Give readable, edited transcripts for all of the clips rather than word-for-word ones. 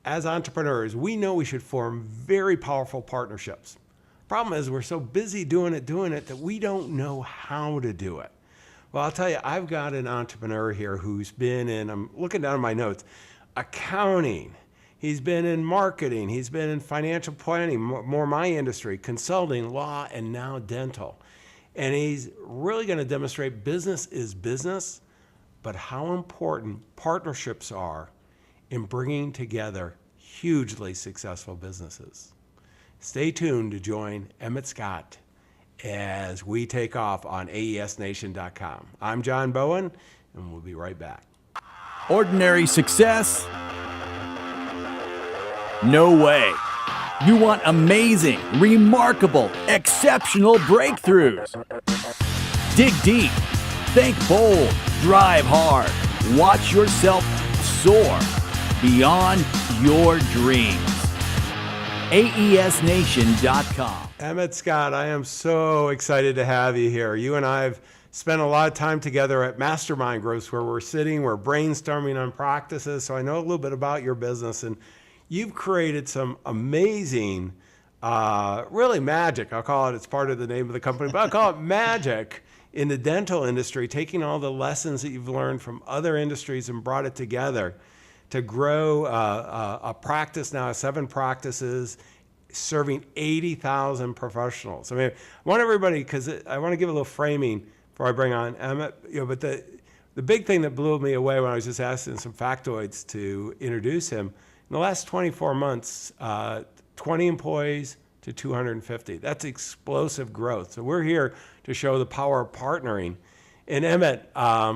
as entrepreneurs, we know we should form very powerful partnerships. Problem is, we're so busy doing it that we don't know how to do it. Well, I'll tell you, I've got an entrepreneur here who's been in, I'm looking down at my notes, accounting. He's been in marketing. He's been in financial planning, more my industry, consulting, law, and now dental. And he's really going to demonstrate business is business, but how important partnerships are in bringing together hugely successful businesses. Stay tuned to join Emmet Scott as we take off on AESNation.com. I'm John Bowen, and we'll be right back. Ordinary success? No way. You want amazing, remarkable, exceptional breakthroughs. Dig deep, think bold, drive hard, watch yourself soar beyond your dreams. AESNation.com. Emmet Scott, I am so excited to have you here. You and I have spent a lot of time together at mastermind groups where we're sitting, we're brainstorming on practices, so I know a little bit about your business, and you've created some amazing, really magic. I'll call it, it's part of the name of the company, but I'll call it magic in the dental industry, taking all the lessons that you've learned from other industries and brought it together to grow a practice now, 7 practices, serving 80,000 professionals. I mean, I want everybody, because I want to give a little framing before I bring on Emmet, but the big thing that blew me away when I was just asking some factoids to introduce him, in the last 24 months, 20 employees to 250. That's explosive growth. So we're here to show the power of partnering. And Emmet,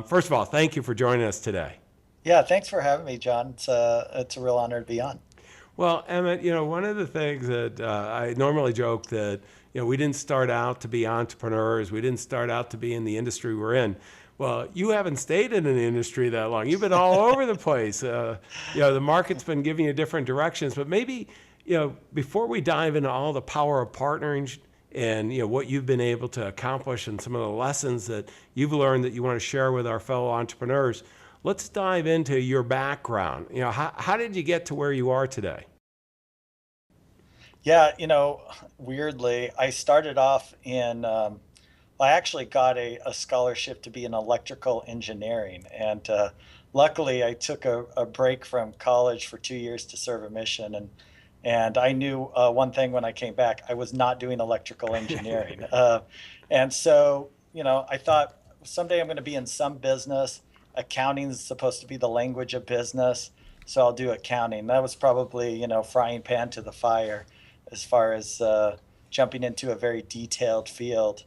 first of all, thank you for joining us today. Yeah, thanks for having me, John. It's a real honor to be on. Well, Emmet, one of the things that I normally joke that, we didn't start out to be entrepreneurs. We didn't start out to be in the industry we're in. Well, you haven't stayed in an industry that long. You've been all over the place. The market's been giving you different directions, but maybe, before we dive into all the power of partnering and, what you've been able to accomplish and some of the lessons that you've learned that you want to share with our fellow entrepreneurs, let's dive into your background. How did you get to where you are today? Yeah, weirdly, I started off in, I actually got a scholarship to be in electrical engineering. And luckily, I took a break from college for 2 years to serve a mission. And I knew one thing when I came back, I was not doing electrical engineering. And so, I thought someday I'm going to be in some business. Accounting is supposed to be the language of business, so I'll do accounting. That was probably, frying pan to the fire as far as jumping into a very detailed field.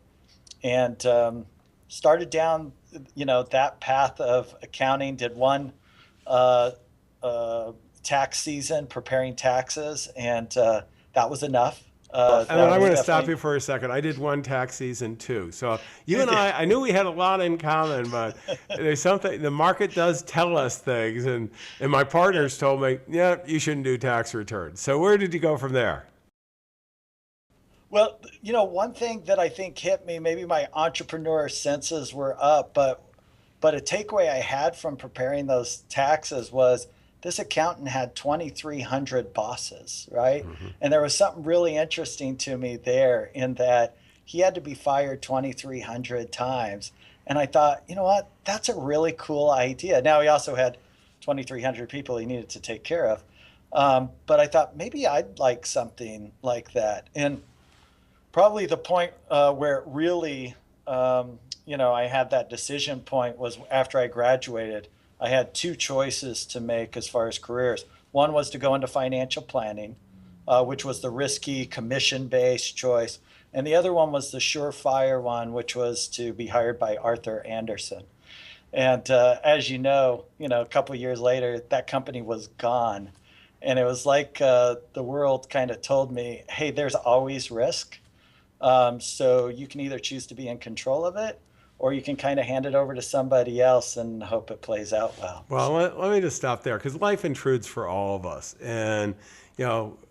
And started down, that path of accounting, did one tax season preparing taxes, and that was enough. I'm going to stop you for a second. I did one tax season too. So you and I knew we had a lot in common, but there's something, the market does tell us things. And my partners told me, yeah, you shouldn't do tax returns. So where did you go from there? Well, one thing that I think hit me, maybe my entrepreneur senses were up, but a takeaway I had from preparing those taxes was this accountant had 2,300 bosses, right? Mm-hmm. And there was something really interesting to me there in that he had to be fired 2,300 times. And I thought, you know what, that's a really cool idea. Now, he also had 2,300 people he needed to take care of. But I thought maybe I'd like something like that. And probably the point where it really, I had that decision point was after I graduated. I had 2 choices to make as far as careers. One was to go into financial planning, which was the risky commission-based choice. And the other one was the surefire one, which was to be hired by Arthur Andersen. And as you know, a couple of years later, that company was gone. And it was like the world kind of told me, hey, there's always risk. So you can either choose to be in control of it, or you can kind of hand it over to somebody else and hope it plays out well. Well, let me just stop there, because life intrudes for all of us. And,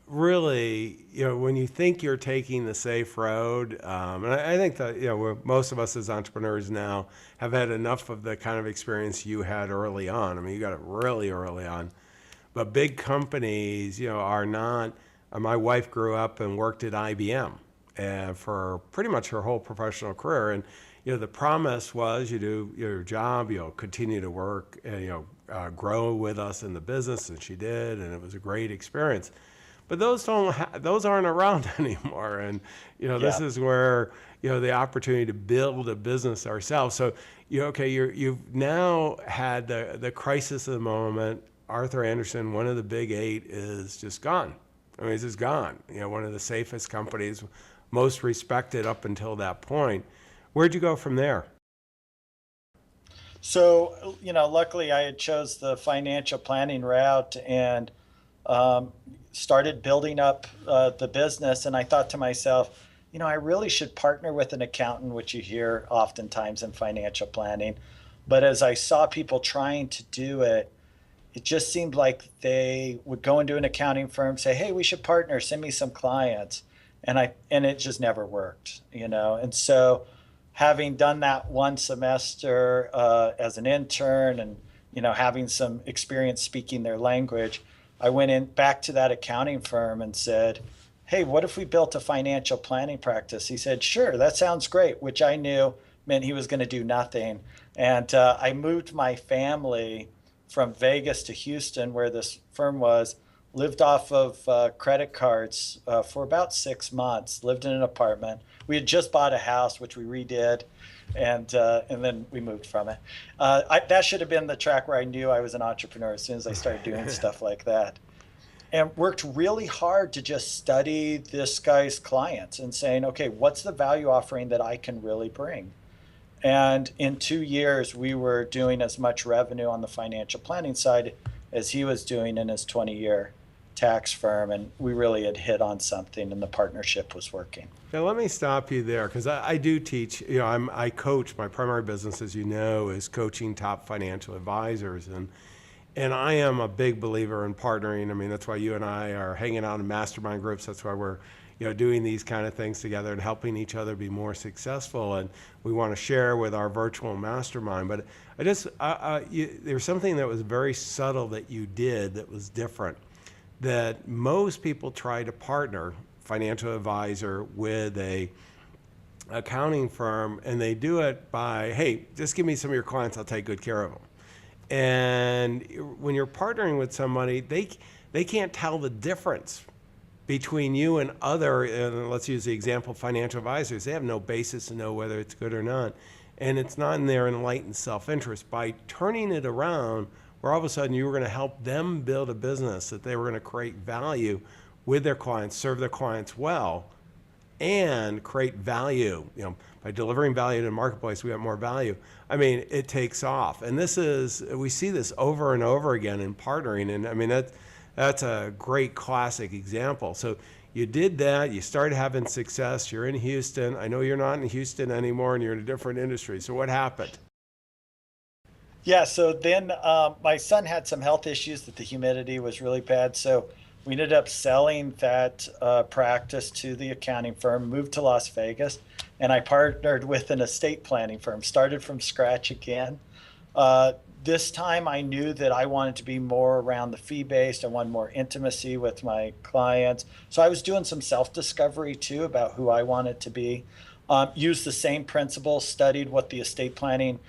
really, when you think you're taking the safe road, and I think that, most of us as entrepreneurs now have had enough of the kind of experience you had early on. I mean, you got it really early on. But big companies, are not. My wife grew up and worked at IBM for pretty much her whole professional career, and the promise was you do your job, you'll continue to work, and grow with us in the business, and she did, and it was a great experience. But those aren't around anymore, and this Yeah. is where the opportunity to build a business ourselves. So you've now had the crisis of the moment. Arthur Andersen, one of the big eight, is just gone. I mean, it's just gone. One of the safest companies, most respected up until that point. Where'd you go from there? So, luckily I had chose the financial planning route and um, started building up the business. And I thought to myself, I really should partner with an accountant, which you hear oftentimes in financial planning. But as I saw people trying to do it, it just seemed like they would go into an accounting firm, say, "Hey, we should partner. Send me some clients," and it just never worked. And so, having done that one semester as an intern, and having some experience speaking their language, I went in back to that accounting firm and said, "Hey, what if we built a financial planning practice?" He said, "Sure, that sounds great," which I knew meant he was going to do nothing. And I moved my family from Vegas to Houston, where this firm was, lived off of credit cards for about 6 months, lived in an apartment. We had just bought a house, which we redid, and then we moved from it. That should have been the track where I knew I was an entrepreneur as soon as I started doing stuff like that. And worked really hard to just study this guy's clients and saying, okay, what's the value offering that I can really bring? And in 2 years, we were doing as much revenue on the financial planning side as he was doing in his 20-year tax firm. And we really had hit on something, and the partnership was working. Now, let me stop you there because I do teach. I coach. My primary business, as you know, is coaching top financial advisors, and I am a big believer in partnering. I mean, that's why you and I are hanging out in mastermind groups. That's why we're doing these kind of things together and helping each other be more successful. And we want to share with our virtual mastermind. But there's something that was very subtle that you did that was different. That most people try to partner financial advisor with a accounting firm, and they do it by, hey, just give me some of your clients, I'll take good care of them. And when you're partnering with somebody, they can't tell the difference between you and other, let's use the example, financial advisors. They have no basis to know whether it's good or not. And it's not in their enlightened self-interest. By turning it around, where all of a sudden you were going to help them build a business, that they were going to create value with their clients, serve their clients well, and create value. By delivering value to the marketplace, we have more value. I mean, it takes off. And we see this over and over again in partnering. And I mean, that's a great classic example. So you did that, you started having success, you're in Houston. I know you're not in Houston anymore and you're in a different industry. So what happened? Yeah, so then my son had some health issues that the humidity was really bad. So we ended up selling that practice to the accounting firm, moved to Las Vegas, and I partnered with an estate planning firm, started from scratch again. This time I knew that I wanted to be more around the fee-based. I wanted more intimacy with my clients. So I was doing some self-discovery too about who I wanted to be. Used the same principles, studied what the estate planning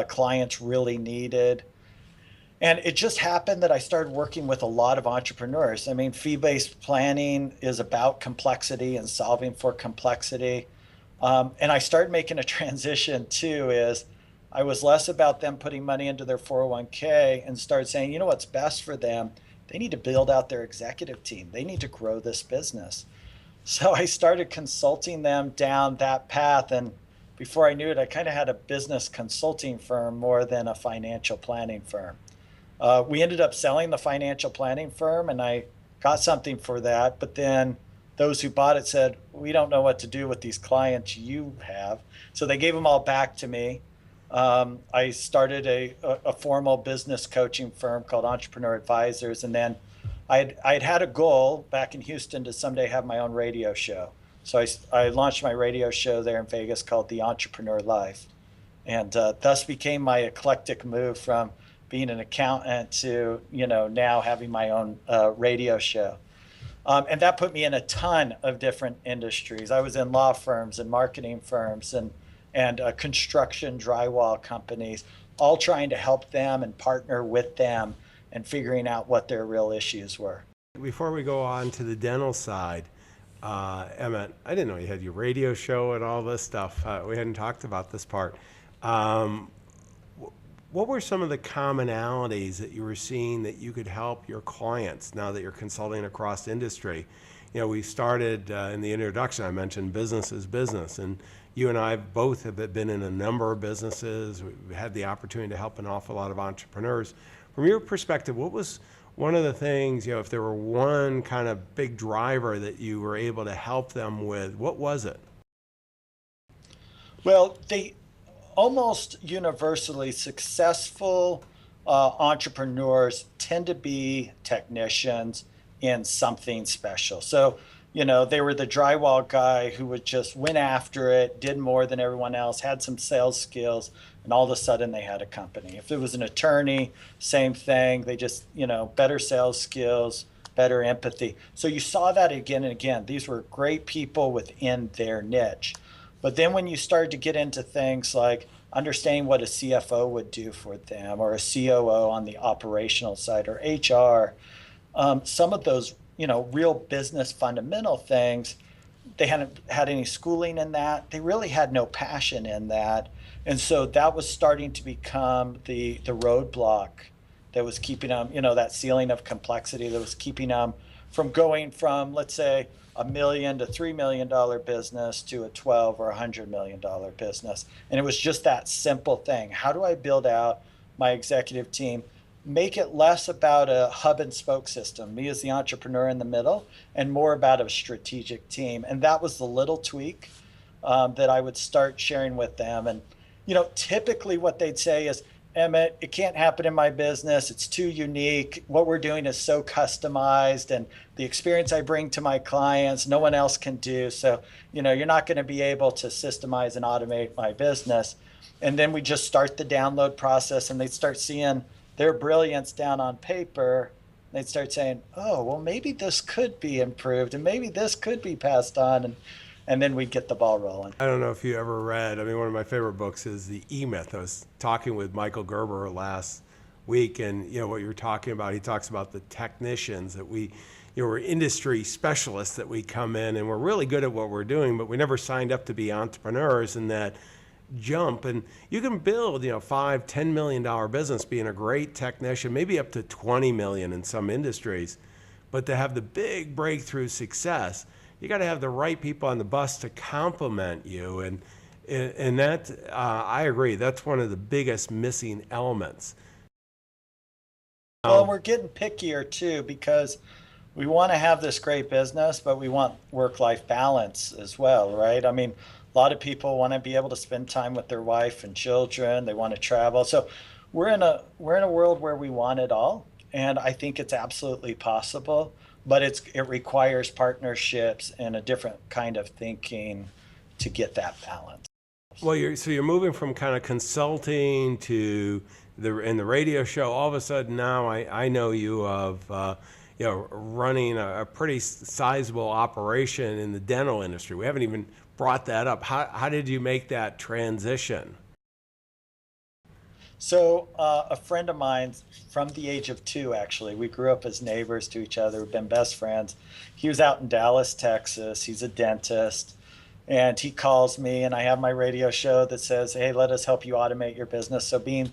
clients really needed. And it just happened that I started working with a lot of entrepreneurs. I mean, fee-based planning is about complexity and solving for complexity. And I started making a transition too, is I was less about them putting money into their 401k and started saying, you know what's best for them? They need to build out their executive team. They need to grow this business. So I started consulting them down that path. And before I knew it, I kind of had a business consulting firm more than a financial planning firm. We ended up selling the financial planning firm, and I got something for that. But then those who bought it said, we don't know what to do with these clients you have. So they gave them all back to me. I started a formal business coaching firm called Entrepreneur Advisors. And then I'd had a goal back in Houston to someday have my own radio show. So I launched my radio show there in Vegas called The Entrepreneur Life. And thus became my eclectic move from being an accountant to, now having my own radio show. And that put me in a ton of different industries. I was in law firms and marketing firms and construction drywall companies, all trying to help them and partner with them and figuring out what their real issues were. Before we go on to the dental side, Emmet, I didn't know you had your radio show and all this stuff. We hadn't talked about this part. What were some of the commonalities that you were seeing that you could help your clients now that you're consulting across industry? We started in the introduction, I mentioned business is business, and you and I both have been in a number of businesses. We've had the opportunity to help an awful lot of entrepreneurs. From your perspective, what was one of the things, if there were one kind of big driver that you were able to help them with, what was it? Well, they almost universally successful entrepreneurs tend to be technicians in something special. So, they were the drywall guy who would just went after it, did more than everyone else, had some sales skills, and all of a sudden they had a company. If it was an attorney, same thing. They just, better sales skills, better empathy. So you saw that again and again. These were great people within their niche. But then when you started to get into things like understanding what a CFO would do for them, or a COO on the operational side, or HR, some of those, real business fundamental things, they hadn't had any schooling in that. They really had no passion in that. And so that was starting to become the roadblock that was keeping them, that ceiling of complexity that was keeping them from going from, let's say, $1 million to $3 million business to a 12 or $100 million business. And it was just that simple thing. How do I build out my executive team, make it less about a hub and spoke system, me as the entrepreneur in the middle, and more about a strategic team? And that was the little tweak that I would start sharing with them. And, typically what they'd say is, Emmet, it can't happen in my business. It's too unique. What we're doing is so customized, and the experience I bring to my clients, no one else can do. So, you're not going to be able to systemize and automate my business. And then we just start the download process, and they'd start seeing their brilliance down on paper. They'd start saying, oh, well, maybe this could be improved, and maybe this could be passed on. And then we'd get the ball rolling. I don't know if you ever read, one of my favorite books is The E-Myth. I was talking with Michael Gerber last week, and what you were talking about, he talks about the technicians that we're industry specialists that we come in and we're really good at what we're doing, but we never signed up to be entrepreneurs, and that jump. And you can build, $5-10 million business being a great technician, maybe up to 20 million in some industries. But to have the big breakthrough success, you got to have the right people on the bus to complement you. And that, I agree, that's one of the biggest missing elements. Well, we're getting pickier too, because we want to have this great business, but we want work-life balance as well, right? A lot of people want to be able to spend time with their wife and children. They want to travel. So we're in a world where we want it all, and I think it's absolutely possible. But it requires partnerships and a different kind of thinking to get that balance. Well, you're moving from kind of consulting to in the radio show. All of a sudden now I know you of running a pretty sizable operation in the dental industry. We haven't even brought that up. How did you make that transition? So a friend of mine from the age of 2, actually, we grew up as neighbors to each other. We've been best friends. He was out in Dallas, Texas. He's a dentist. And he calls me, and I have my radio show that says, hey, let us help you automate your business. So being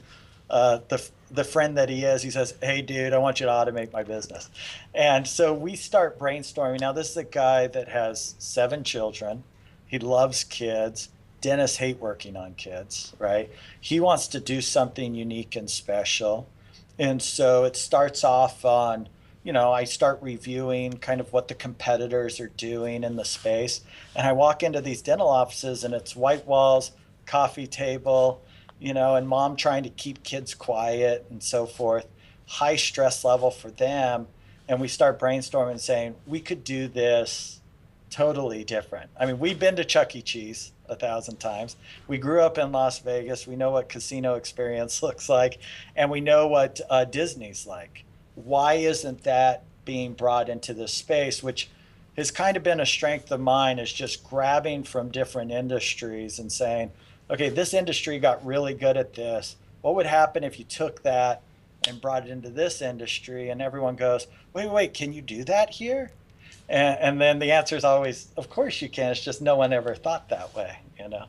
the friend that he is, he says, hey, dude, I want you to automate my business. And so we start brainstorming. Now, this is a guy that has 7 children. He loves kids. Dentists hate working on kids, right? He wants to do something unique and special. And so it starts off on, I start reviewing kind of what the competitors are doing in the space. And I walk into these dental offices, and it's white walls, coffee table, and mom trying to keep kids quiet and so forth. High stress level for them. And we start brainstorming, saying, we could do this totally different. We've been to Chuck E. Cheese, 1,000 times. We grew up in Las Vegas. We know what casino experience looks like, and we know what Disney's like. Why isn't that being brought into this space, which has kind of been a strength of mine, is just grabbing from different industries and saying, okay, this industry got really good at this. What would happen if you took that and brought it into this industry? And everyone goes, wait, can you do that here? And then the answer is always, of course you can. It's just no one ever thought that way, you know.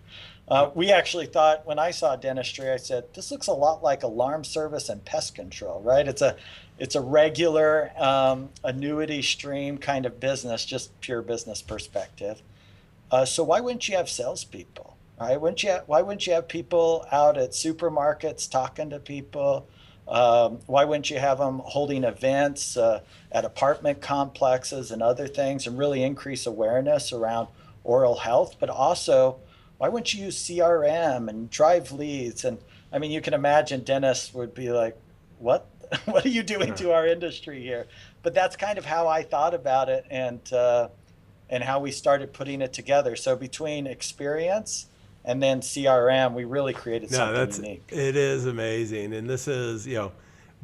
We actually thought, when I saw dentistry, I said, this looks a lot like alarm service and pest control, right? It's a regular annuity stream kind of business, just pure business perspective. So why wouldn't you have salespeople, right? Why wouldn't you have people out at supermarkets talking to people? Why wouldn't you have them holding events at apartment complexes and other things, and really increase awareness around oral health? But also, why wouldn't you use CRM and drive leads? And I mean, you can imagine dentists would be like, what? What are you doing to our industry here? But that's kind of how I thought about it, and how we started putting it together. So between experience and then CRM, we really created something unique. It is amazing. And this is,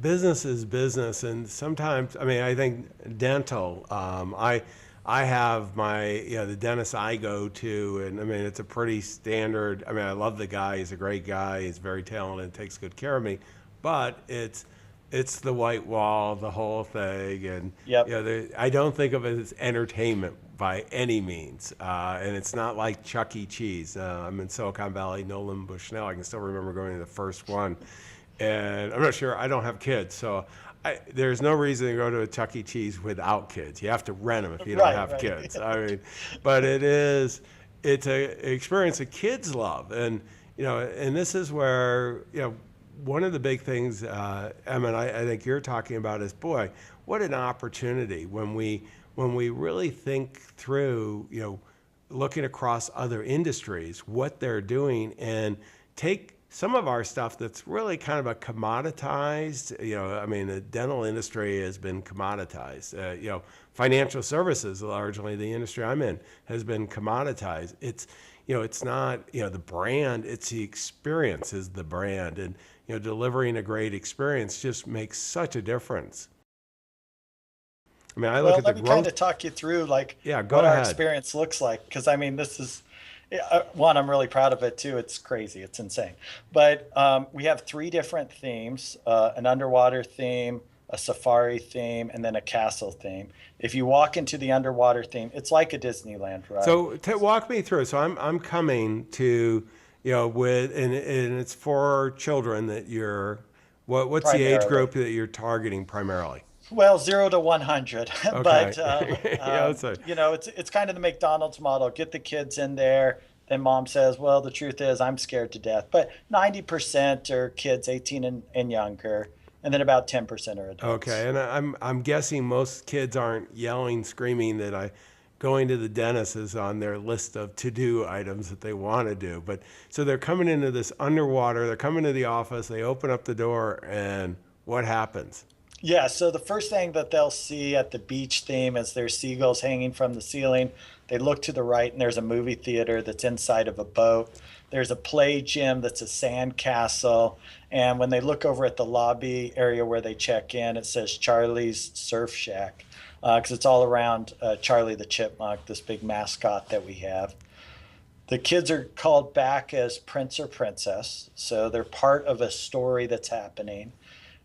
business is business. And sometimes, I mean, I think dental, I have my, the dentist I go to, and I mean, it's a pretty standard, I mean, I love the guy. He's a great guy. He's very talented, takes good care of me, but it's the white wall, the whole thing. And, Yep. I don't think of it as entertainment by any means. And it's not like Chuck E. Cheese. I'm in Silicon Valley, Nolan Bushnell. I can still remember going to the first one. And I'm not sure, I don't have kids, so there's no reason to go to a Chuck E. Cheese without kids. You have to rent them if you don't have kids. I mean, but it's an experience that kids love. And, and this is where, one of the big things, Emmet, I think you're talking about is, boy, what an opportunity when we really think through, looking across other industries, what they're doing, and take some of our stuff that's really kind of a commoditized, I mean, the dental industry has been commoditized. Financial services, largely the industry I'm in, has been commoditized. It's not, the brand, it's the experience is the brand. And, delivering a great experience just makes such a difference. I mean, I look at the growth. Let me kind of talk you through what ahead. Our experience looks like. Because, I mean, this is, one, I'm really proud of it, too. It's crazy. It's insane. But we have 3 different themes, an underwater theme, a safari theme, and then a castle theme. If you walk into the underwater theme, it's like a Disneyland ride. So walk me through. So I'm coming to, with, and it's for children that what's the age group that you're targeting primarily? Well, 0 to 100, Okay. but it's kind of the McDonald's model. Get the kids in there. Then mom says, "Well, the truth is, I'm scared to death." But 90% are kids 18 and younger, and then about 10% are adults. Okay, and I'm guessing most kids aren't yelling, screaming that going to the dentist is on their list of to-do items that they want to do. But so they're coming into this underwater. They're coming to the office. They open up the door, and what happens? Yeah, so the first thing that they'll see at the beach theme is there's seagulls hanging from the ceiling. They look to the right, and there's a movie theater that's inside of a boat. There's a play gym that's a sand castle. And when they look over at the lobby area where they check in, it says Charlie's Surf Shack, because it's all around Charlie the Chipmunk, this big mascot that we have. The kids are called back as Prince or Princess, so they're part of a story that's happening.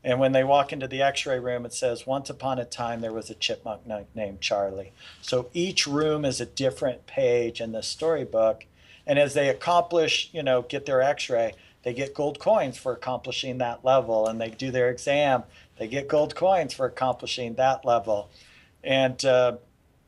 And when they walk into the x-ray room, it says, once upon a time, there was a chipmunk named Charlie. So each room is a different page in the storybook. And as they accomplish, get their x-ray, they get gold coins for accomplishing that level. And they do their exam, they get gold coins for accomplishing that level. And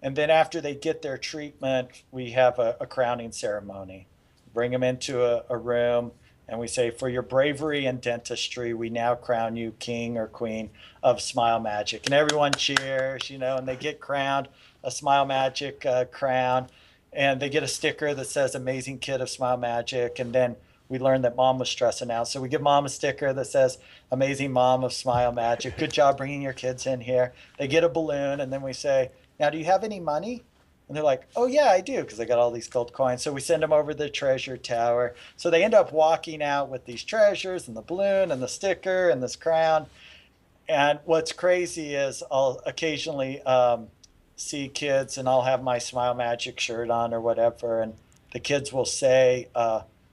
then after they get their treatment, we have a crowning ceremony. Bring them into a room. And we say, for your bravery in dentistry, we now crown you king or queen of Smile Magic. And everyone cheers, and they get crowned a Smile Magic crown. And they get a sticker that says Amazing Kid of Smile Magic. And then we learn that mom was stressing out. So we give mom a sticker that says Amazing Mom of Smile Magic. Good job bringing your kids in here. They get a balloon. And then we say, now, do you have any money? And they're like, oh, yeah, I do, because I got all these gold coins. So we send them over the treasure tower. So they end up walking out with these treasures and the balloon and the sticker and this crown. And what's crazy is I'll occasionally see kids, and I'll have my Smile Magic shirt on or whatever. And the kids will say,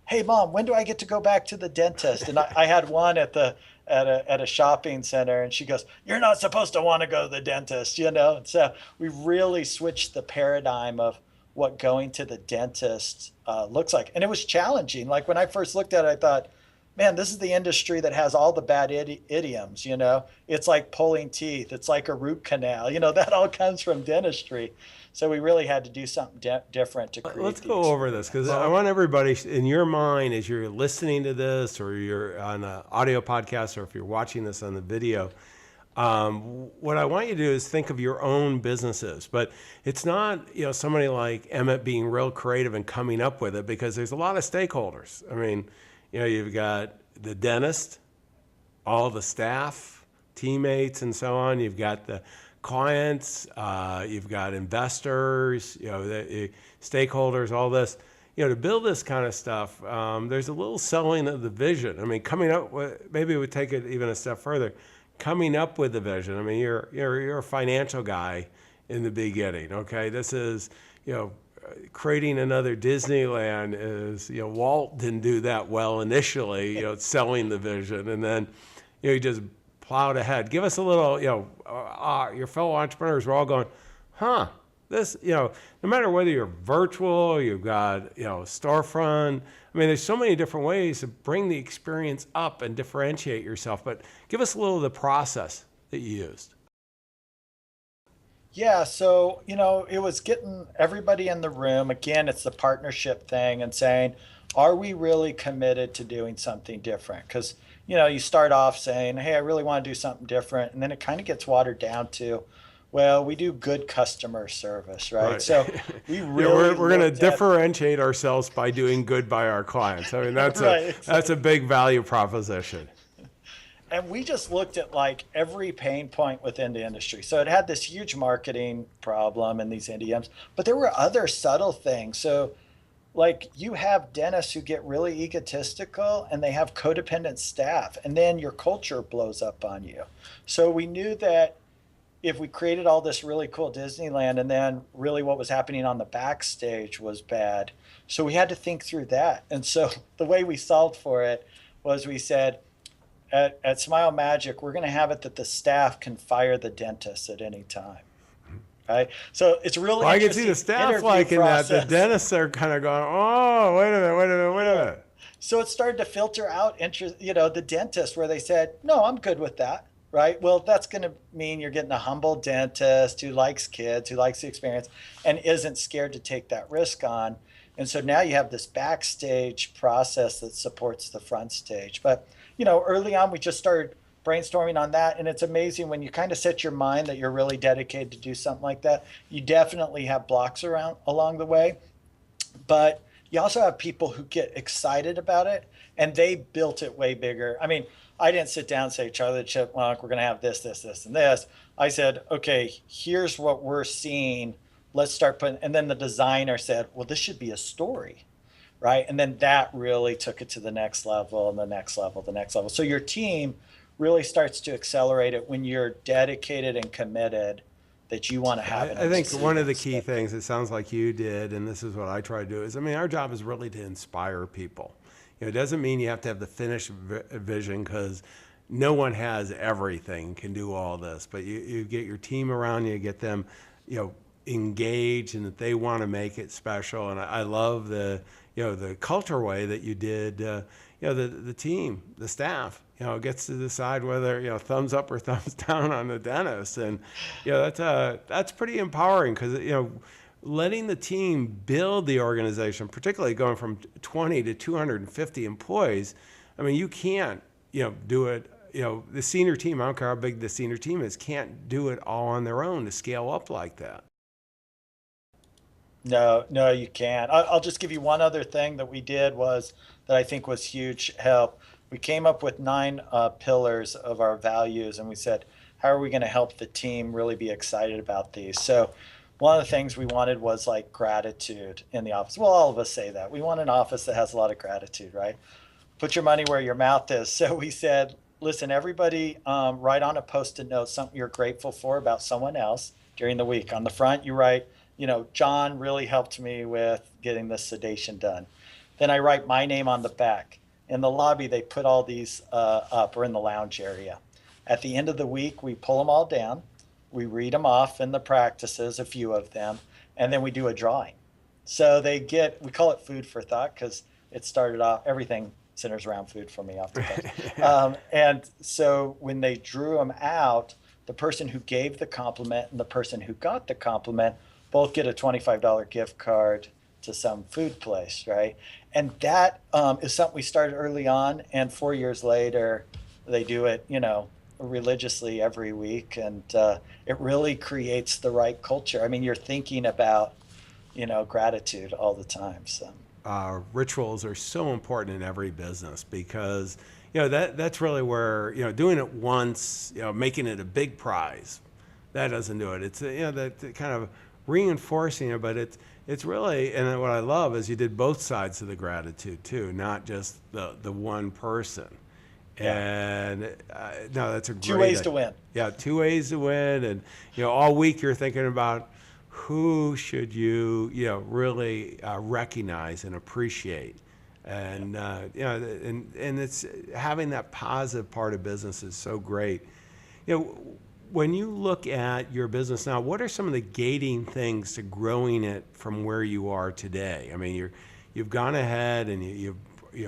hey, Mom, when do I get to go back to the dentist? And I had one at a shopping center, and she goes, you're not supposed to want to go to the dentist, you know? And so we really switched the paradigm of what going to the dentist looks like. And it was challenging. Like when I first looked at it, I thought, man, this is the industry that has all the bad idioms, you know? It's like pulling teeth. It's like a root canal. You know, that all comes from dentistry. So we really had to do something different to create. Let's go over this, because I want everybody in your mind, as you're listening to this, or you're on an audio podcast, or if you're watching this on the video, what I want you to do is think of your own businesses. But it's not, you know, somebody like Emmet being real creative and coming up with it, because there's a lot of stakeholders. I mean, you know, you've got the dentist, all the staff, teammates, and so on. You've got the clients, you've got investors, you know, the stakeholders, all this. You know, to build this kind of stuff, there's a little selling of the vision. I mean, coming up with, maybe we take it even a step further, coming up with the vision. I mean, you're a financial guy in the beginning, okay? This is, you know, creating another Disneyland is, you know, Walt didn't do that well initially, you know, selling the vision, and then, you know, he just plowed ahead. Give us a little, you know, your fellow entrepreneurs were all going, huh, this, you know, no matter whether you're virtual, you've got, you know, storefront. I mean, there's so many different ways to bring the experience up and differentiate yourself, but give us a little of the process that you used. Yeah, so, you know, it was getting everybody in the room. Again, it's the partnership thing and saying, are we really committed to doing something different? Because, you know, you start off saying, hey, I really want to do something different. And then it kind of gets watered down to, well, we do good customer service, right? So we Yeah, really we're going to looked at- differentiate ourselves by doing good by our clients. I mean, that's Right, that's a big value proposition. And we just looked at like every pain point within the industry. So it had this huge marketing problem and these idioms, but there were other subtle things. So like you have dentists who get really egotistical and they have codependent staff, and then your culture blows up on you. So we knew that if we created all this really cool Disneyland and then really what was happening on the backstage was bad. So we had to think through that. And so the way we solved for it was we said, at Smile Magic, we're going to have it that the staff can fire the dentist at any time. Right? So it's really Well, I can see interesting the staff interview liking that. The process. dentists are kind of going, oh, wait a minute, wait a minute, wait a minute. So it started to filter out interest, you know, the dentist where they said, no, I'm good with that. Right? Well, that's going to mean you're getting a humble dentist who likes kids, who likes the experience, and isn't scared to take that risk on. And so now you have this backstage process that supports the front stage. But, you know, early on, we just started brainstorming on that. And it's amazing when you kind of set your mind that you're really dedicated to do something like that. You definitely have blocks around along the way. But you also have people who get excited about it, and they built it way bigger. I mean, I didn't sit down and say, Charlie the Chipmunk, we're going to have this, this, this, and this. I said, okay, here's what we're seeing. Let's start putting, and then the designer said, well, this should be a story, right? And then that really took it to the next level and the next level, the next level. So your team really starts to accelerate it when you're dedicated and committed that you want to have it. I think one of the key things, it sounds like you did, and this is what I try to do, is, I mean, our job is really to inspire people. You know, it doesn't mean you have to have the finished vision, because no one has everything, can do all this, but you get your team around you, get them, you know, engaged, and that they want to make it special. And I love the, you know, the culture way that you did, you know, the team, the staff, you know, gets to decide whether, you know, thumbs up or thumbs down on the dentist. And, you know, that's pretty empowering, because, you know, letting the team build the organization, particularly going from 20 to 250 employees, I mean, you can't, you know, do it, you know, the senior team, I don't care how big the senior team is, can't do it all on their own to scale up like that. No, no, you can't. I'll just give you one other thing that we did was that I think was huge help. We came up with 9 pillars of our values, and we said, how are we going to help the team really be excited about these? So one of the things we wanted was like gratitude in the office. Well, all of us say that. We want an office that has a lot of gratitude, right? Put your money where your mouth is. So we said, listen, everybody, write on a post-it note something you're grateful for about someone else during the week. On the front, you write, John really helped me with getting this sedation done. Then I write my name on the back. In the lobby, they put all these up, or in the lounge area. At the end of the week, we pull them all down. We read them off in the practices, a few of them, and then we do a drawing. So we call it food for thought because it started off, everything centers around food for me off the bat. And so when they drew them out, the person who gave the compliment and the person who got the compliment both get a $25 gift card to some food place, right? And that is something we started early on, and 4 years later, they do it, religiously every week, and it really creates the right culture. I mean, you're thinking about, gratitude all the time. So rituals are so important in every business because that's really where doing it once, making it a big prize, that doesn't do it. It's that kind of reinforcing it, but it's really, and what I love is you did both sides of the gratitude too, not just the one person. Yeah. And no, that's a great 2 ways to win. Yeah, 2 ways to win, and all week you're thinking about who should you really recognize and appreciate, and and it's having that positive part of business is so great. When you look at your business now, what are some of the gating things to growing it from where you are today? I mean, you've gone ahead and you've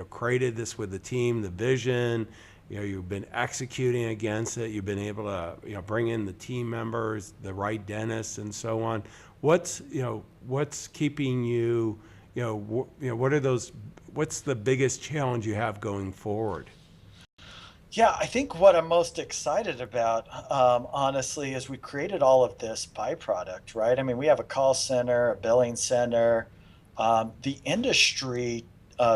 created this with the team, the vision. You've been executing against it. You've been able to bring in the team members, the right dentists, and so on. What's keeping you? What are those? What's the biggest challenge you have going forward? Yeah, I think what I'm most excited about, honestly, is we created all of this byproduct, right? I mean, we have a call center, a billing center. The industry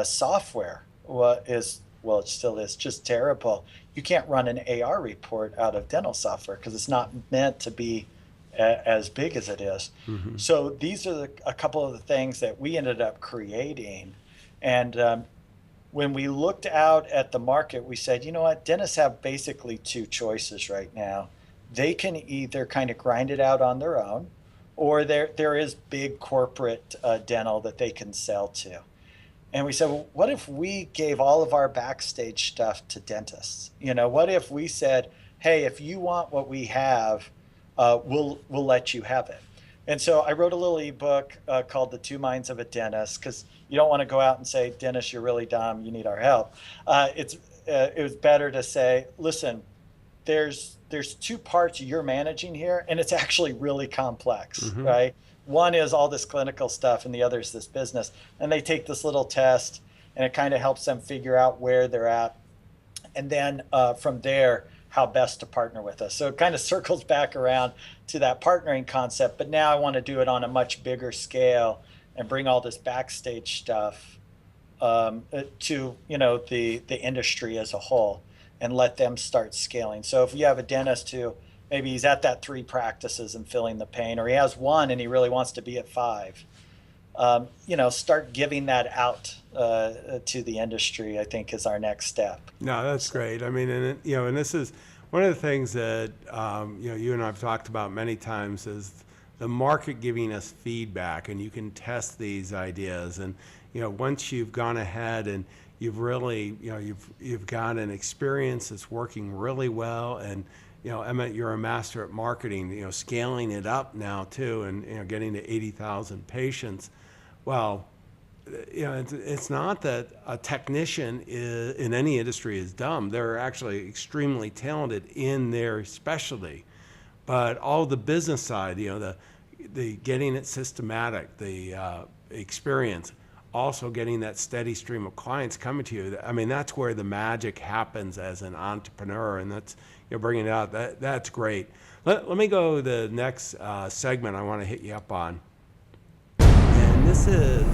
software it still is just terrible. You can't run an AR report out of dental software because it's not meant to be as big as it is. Mm-hmm. So these are a couple of the things that we ended up creating. And when we looked out at the market, we said, you know what, dentists have basically two choices right now. They can either kind of grind it out on their own, or there is big corporate dental that they can sell to. And we said, well, what if we gave all of our backstage stuff to dentists? What if we said, hey, if you want what we have, we'll let you have it. And so I wrote a little ebook called The Two Minds of a Dentist, because you don't want to go out and say, dentist, you're really dumb, you need our help. It was better to say, listen, there's two parts you're managing here, and it's actually really complex, mm-hmm. right? One is all this clinical stuff, and the other is this business. And they take this little test, and it kind of helps them figure out where they're at. And then from there, how best to partner with us. So it kind of circles back around to that partnering concept, but now I want to do it on a much bigger scale and bring all this backstage stuff to the industry as a whole and let them start scaling. So if you have a dentist who maybe he's at that 3 practices and feeling the pain, or he has 1 and he really wants to be at 5, start giving that out to the industry, I think, is our next step. No, that's great. I mean, and this is one of the things that you and I've talked about many times is the market giving us feedback, and you can test these ideas. And once you've gone ahead and you've really you've got an experience that's working really well, and Emmet, you're a master at marketing, scaling it up now too, and getting to 80,000 patients. Well, it's not that a technician in any industry is dumb. They're actually extremely talented in their specialty, but all the business side, the getting it systematic, the experience, also getting that steady stream of clients coming to you. I mean, that's where the magic happens as an entrepreneur, and that's bringing it out. That's great. Let me go to the next segment I want to hit you up on. And this is,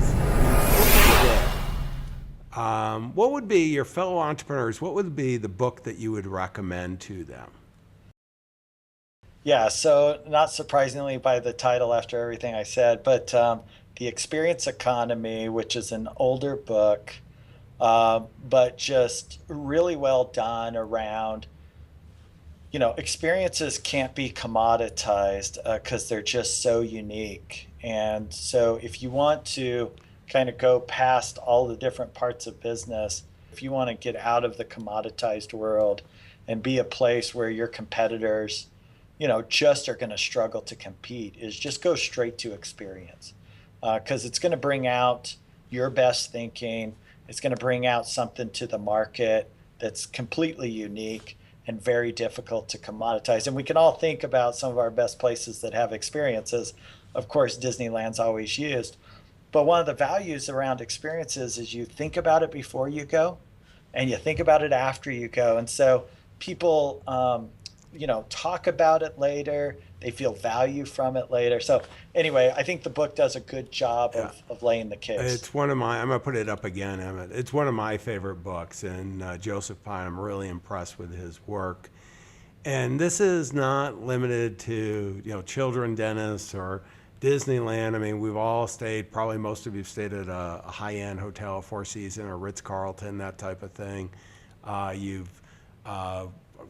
what would be your fellow entrepreneurs, what would be the book that you would recommend to them? Yeah, so not surprisingly by the title after everything I said, but The Experience Economy, which is an older book, but just really well done around, experiences can't be commoditized because they're just so unique. And so if you want to kind of go past all the different parts of business, if you want to get out of the commoditized world and be a place where your competitors, just are going to struggle to compete, is just go straight to experience. Because it's going to bring out your best thinking. It's going to bring out something to the market that's completely unique and very difficult to commoditize. And we can all think about some of our best places that have experiences. Of course, Disneyland's always used. But one of the values around experiences is you think about it before you go and you think about it after you go. And so people, talk about it later. They feel value from it later. So anyway, I think the book does a good job Yeah. of laying the case. It's one of my, I'm going to put it up again, Emmett. It's one of my favorite books, and Joseph Pine, I'm really impressed with his work. And this is not limited to, children dentists or Disneyland. I mean, we've all stayed, probably most of you have stayed at a high-end hotel, Four Seasons or Ritz-Carlton, that type of thing. You've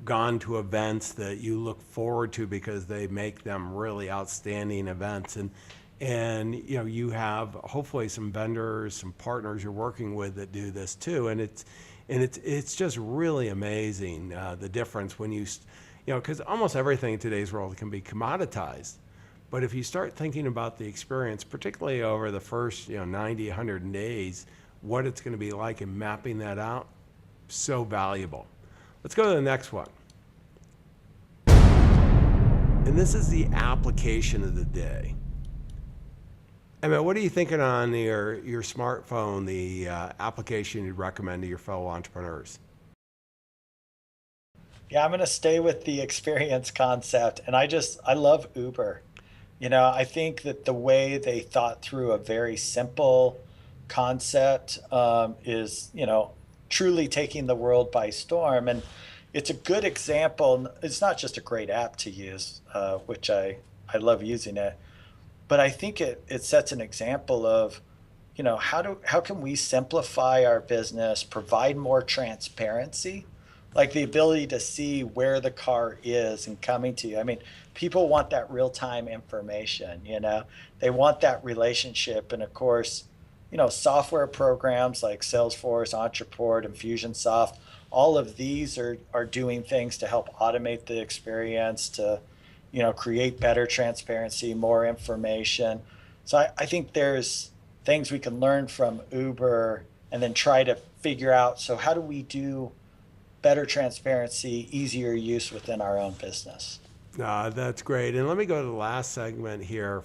gone to events that you look forward to because they make them really outstanding events. And you have hopefully some vendors, some partners you're working with that do this too. And it's just really amazing the difference when because almost everything in today's world can be commoditized. But if you start thinking about the experience, particularly over the first 90, 100 days, what it's going to be like and mapping that out, so valuable. Let's go to the next one. And this is the application of the day. Emmet, what are you thinking on your smartphone, the application you'd recommend to your fellow entrepreneurs? Yeah, I'm going to stay with the experience concept. And I love Uber. I think that the way they thought through a very simple concept is, truly taking the world by storm. And it's a good example. It's not just a great app to use, which I love using it, but I think it sets an example of, how can we simplify our business, provide more transparency, like the ability to see where the car is and coming to you. I mean, people want that real-time information, they want that relationship. And of course, software programs like Salesforce, Entreport, Infusionsoft, all of these are doing things to help automate the experience, to, create better transparency, more information. So I think there's things we can learn from Uber and then try to figure out, so how do we do better transparency, easier use within our own business? That's great. And let me go to the last segment here.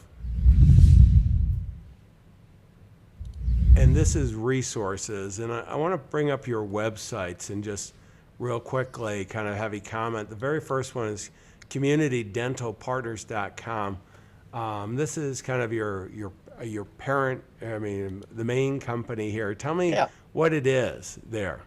And this is resources. And I want to bring up your websites and just real quickly kind of have you comment. The very first one is communitydentalpartners.com. This is kind of your parent, the main company here. Tell me what it is there.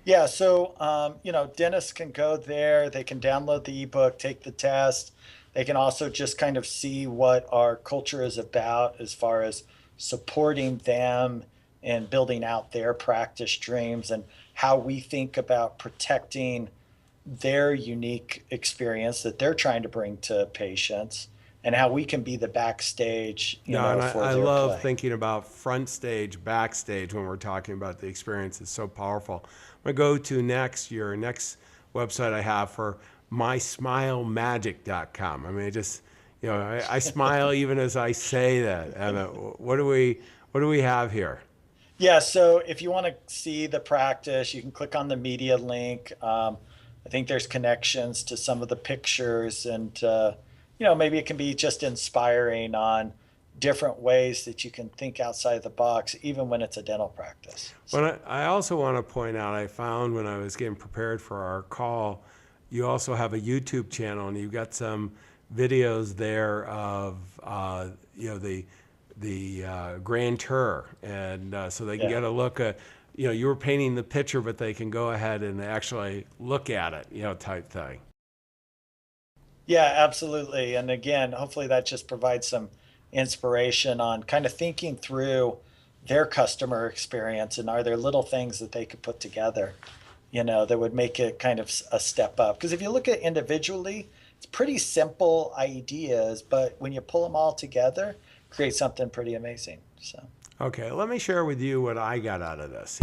Yeah, so dentists can go there. They can download the ebook, take the test. They can also just kind of see what our culture is about as far as supporting them and building out their practice dreams, and how we think about protecting their unique experience that they're trying to bring to patients, and how we can be the backstage, And for I their love play. thinking about front stage, backstage when we're talking about the experience. It's so powerful. I'm going to go to your next website I have for mysmilemagic.com. I mean, I smile even as I say that. What do we have here? Yeah, so if you want to see the practice, you can click on the media link. I think there's connections to some of the pictures, and maybe it can be just inspiring on different ways that you can think outside the box, even when it's a dental practice. But I also want to point out, I found when I was getting prepared for our call, you also have a YouTube channel, and you've got some videos there of the grand tour, and so they can get a look at, you were painting the picture, but they can go ahead and actually look at it, type thing. Yeah, absolutely. And again, hopefully that just provides some inspiration on kind of thinking through their customer experience, and are there little things that they could put together, that would make it kind of a step up. Because if you look at individually, it's pretty simple ideas, but when you pull them all together, create something pretty amazing. So, Okay, let me share with you what I got out of this.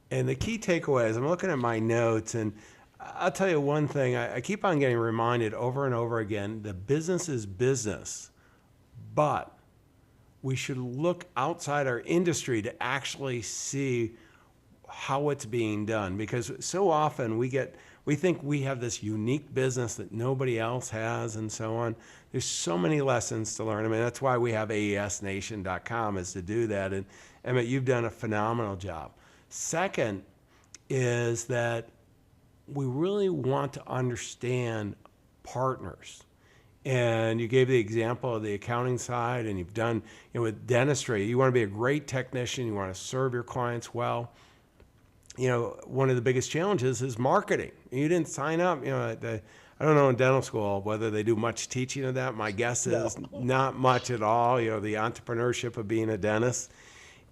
And the key takeaways, I'm looking at my notes, and I'll tell you one thing. I keep on getting reminded over and over again, the business is business, but we should look outside our industry to actually see how it's being done, because so often we think we have this unique business that nobody else has, and so on. There's so many lessons to learn. I mean, that's why we have AESnation.com, is to do that. And Emmett, you've done a phenomenal job. Second is that we really want to understand partners. And you gave the example of the accounting side, and you've done, with dentistry, you want to be a great technician, you want to serve your clients well. One of the biggest challenges is marketing. You didn't sign up, I don't know in dental school whether they do much teaching of that. My guess is not much at all, the entrepreneurship of being a dentist.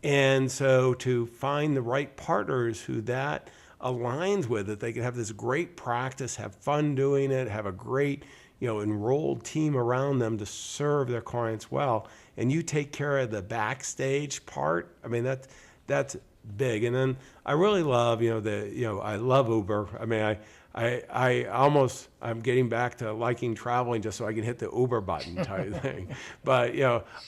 And so to find the right partners who that aligns with, that they can have this great practice, have fun doing it, have a great, enrolled team around them to serve their clients well, and you take care of the backstage part. I mean, that's big. And then I really love, I love Uber. I mean, I'm getting back to liking traveling just so I can hit the Uber button type thing. But,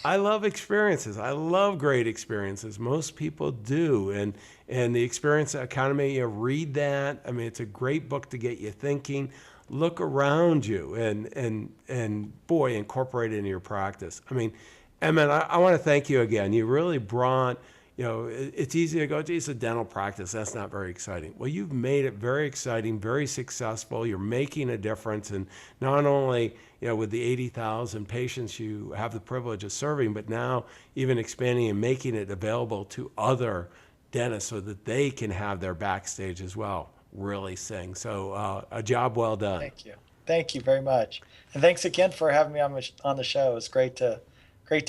I love experiences. I love great experiences. Most people do. And the Experience Economy, read that. I mean, it's a great book to get you thinking. Look around you and boy, incorporate it into your practice. I mean, Emmet, I want to thank you again. You really brought, it's easy to go, geez, a dental practice, that's not very exciting. Well, you've made it very exciting, very successful. You're making a difference. And not only, with the 80,000 patients you have the privilege of serving, but now even expanding and making it available to other dentists so that they can have their backstage as well really sing. So a job well done. Thank you. Thank you very much. And thanks again for having me on the show. It's great to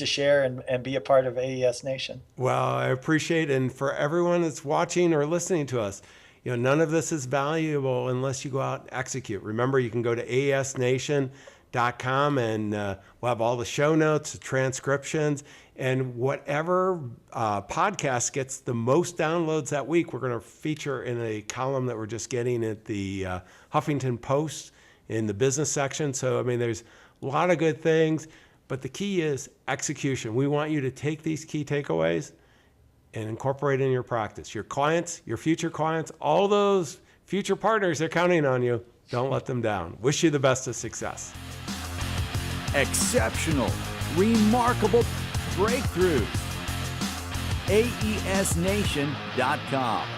share and be a part of AES Nation. Well, I appreciate it. And for everyone that's watching or listening to us, none of this is valuable unless you go out and execute. Remember, you can go to AESnation.com and we'll have all the show notes, the transcriptions, and whatever podcast gets the most downloads that week, we're going to feature in a column that we're just getting at the Huffington Post in the business section. So, I mean, there's a lot of good things. But the key is execution. We want you to take these key takeaways and incorporate it in your practice. Your clients, your future clients, all those future partners, they're counting on you. Don't let them down. Wish you the best of success. Exceptional, remarkable breakthroughs. AESnation.com.